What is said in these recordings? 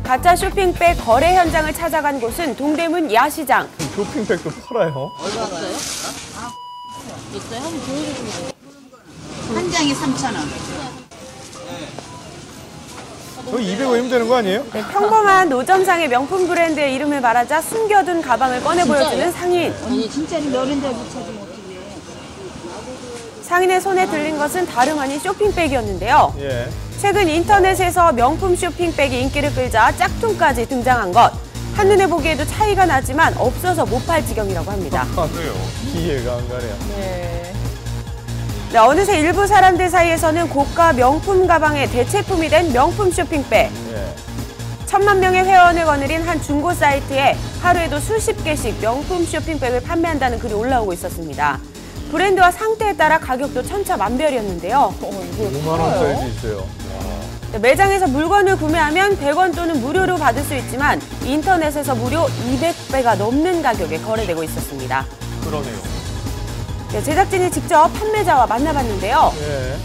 가짜 쇼핑백 거래 현장을 찾아간 곳은 동대문 야시장. 쇼핑백도 팔아요? 얼마 왔어요? 있어요? 한번 보여주세요. 한 장에 3,000원. 저기 200원이면 되는 거 아니에요? 네, 평범한 노점상의 명품 브랜드의 이름을 말하자 숨겨둔 가방을 꺼내 보여주는 상인. 아니 진짜로 너른들 못 찾으면 어떡해. 상인의 손에 들린 것은 다름 아닌 쇼핑백이었는데요. 예. 최근 인터넷에서 명품 쇼핑백이 인기를 끌자 짝퉁까지 등장한 것. 한눈에 보기에도 차이가 나지만 없어서 못 팔 지경이라고 합니다. 아, 그래요? 이해가 안 가네요. 네, 어느새 일부 사람들 사이에서는 고가 명품 가방의 대체품이 된 명품 쇼핑백. 예. 1,000만 명의 회원을 거느린 한 중고 사이트에 하루에도 수십 개씩 명품 쇼핑백을 판매한다는 글이 올라오고 있었습니다. 브랜드와 상태에 따라 가격도 천차만별이었는데요. 5만 원짜리도 있어요. 매장에서 물건을 구매하면 100원 또는 무료로 받을 수 있지만 인터넷에서 무려 200배가 넘는 가격에 거래되고 있었습니다. 그러네요. 네, 제작진이 직접 판매자와 만나봤는데요. 예.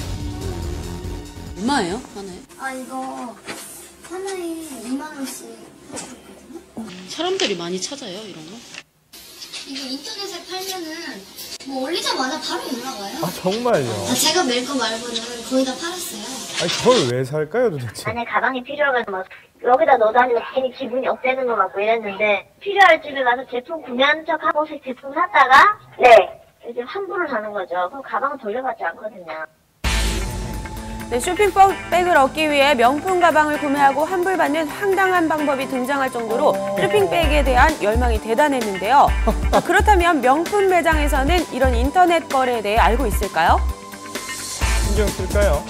얼마예요? 하나에? 아 이거 하나에 2만 원씩. 사람들이 많이 찾아요, 이런 거? 이거 인터넷에 팔면은 뭐 올리자마자 바로 올라가요. 아, 정말요? 아, 제가 멜 거 말고는 거의 다 팔았어요. 아니, 저걸 왜 살까요, 도대체? 안에 가방이 필요해서 막 여기다 넣어다니고 괜히 기분이 업되는 것 같고 이랬는데 필요할 집에 가서 제품 구매한 척 하고 제품 샀다가 이제 환불을 하는 거죠. 그럼 가방은 돌려받지 않거든요. 네, 쇼핑백을 얻기 위해 명품 가방을 구매하고 환불받는 황당한 방법이 등장할 정도로 쇼핑백에 대한 열망이 대단했는데요. 그렇다면 명품 매장에서는 이런 인터넷 거래에 대해 알고 있을까요? 신경 쓸까요?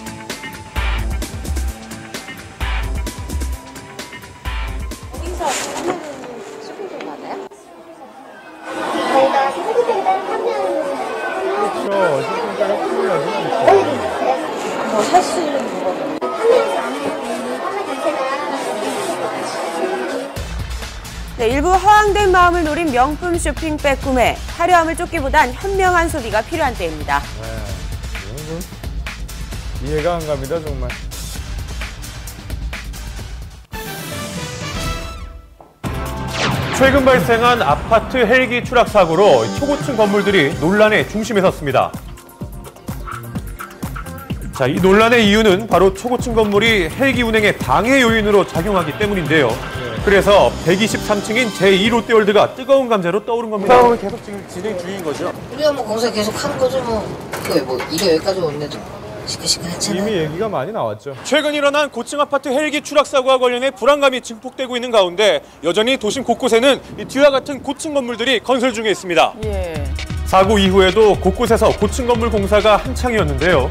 저희가 쇼핑백을 따로 판매하는 그렇죠. 쇼핑백을 판매하지 살 수 있는 거. 판매하지 않는 판매 자체가 네, 일부 허황된 마음을 노린 명품 쇼핑백 구매. 화려함을 쫓기보단 현명한 소비가 필요한 때입니다. 네. 이건 좀 이해가 안 갑니다, 정말. 최근 발생한 아파트 헬기 추락 사고로 초고층 건물들이 논란의 중심에 섰습니다. 자, 이 논란의 이유는 바로 초고층 건물이 헬기 운행의 방해 요인으로 작용하기 때문인데요. 그래서 123층인 제2 롯데월드가 뜨거운 감자로 떠오른 겁니다. 싸움은 계속 지금 진행 중인 거죠? 우리가 뭐 공사 계속 하는 거죠 뭐. 이게 여기까지 왔는데도 시끌시끌했잖아요. 이미 얘기가 많이 나왔죠. 최근 일어난 고층 아파트 헬기 추락 사고와 관련해 불안감이 증폭되고 있는 가운데 여전히 도심 곳곳에는 이 뒤와 같은 고층 건물들이 건설 중에 있습니다. 예. 사고 이후에도 곳곳에서 고층 건물 공사가 한창이었는데요.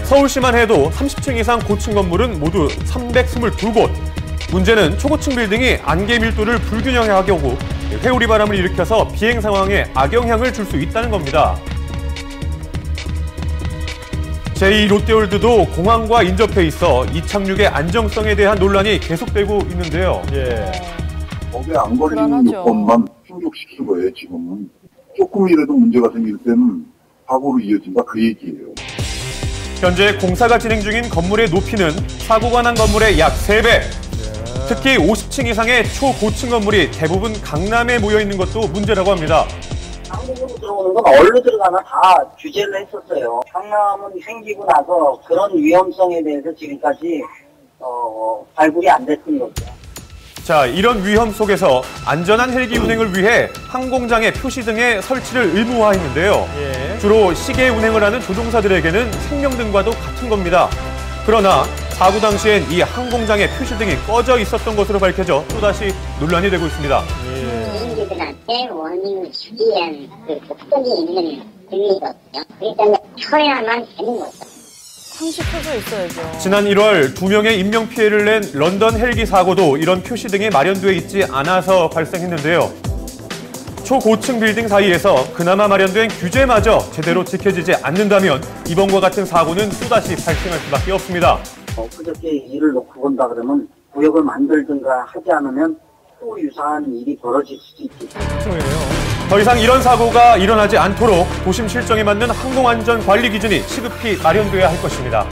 서울시만 해도 30층 이상 고층 건물은 모두 322곳. 문제는 초고층 빌딩이 안개 밀도를 불균형하게 오고 회오리 바람을 일으켜서 비행 상황에 악영향을 줄 수 있다는 겁니다. 제2 롯데월드도 공항과 인접해 있어 이착륙의 안정성에 대한 논란이 계속되고 있는데요. 거기에 안거리는 여건만 충족시킨 거예요, 지금은. 조금이라도 문제가 생길 때는 사고로 이어진다, 그 얘기예요. 현재 공사가 진행 중인 건물의 높이는 사고가 난 건물의 약 3배. 특히 50층 이상의 초고층 건물이 대부분 강남에 모여 있는 것도 문제라고 합니다. 한국으로 들어오는 건 어디로 들어가나 다 규제를 했었어요. 강남은 생기고 나서 그런 위험성에 대해서 지금까지 발굴이 안 됐던 거죠. 자, 이런 위험 속에서 안전한 헬기 운행을 위해 항공장의 표시 등의 설치를 의무화했는데요. 주로 시계 운행을 하는 조종사들에게는 생명등과도 같은 겁니다. 그러나 사고 당시엔 이 항공장의 표시 등이 꺼져 있었던 것으로 밝혀져 또다시 논란이 되고 있습니다. 비행기들한테 워닝을 주기 위한 그 목적이 있는 등이거든요. 그렇기 때문에 켜야만 되는 거죠. 항시 켜져 있어야죠. 지난 1월 2명의 인명피해를 낸 런던 헬기 사고도 이런 표시 등이 마련돼 있지 않아서 발생했는데요. 초고층 빌딩 사이에서 그나마 마련된 규제마저 제대로 지켜지지 않는다면 이번과 같은 사고는 또다시 발생할 수밖에 없습니다. 그저께 일을 놓고 본다 그러면 구역을 만들든가 하지 않으면 또 유사한 일이 벌어질 수도 있겠죠. 더 이상 이런 사고가 일어나지 않도록 도심 실정에 맞는 항공안전 관리 기준이 시급히 마련돼야 할 것입니다.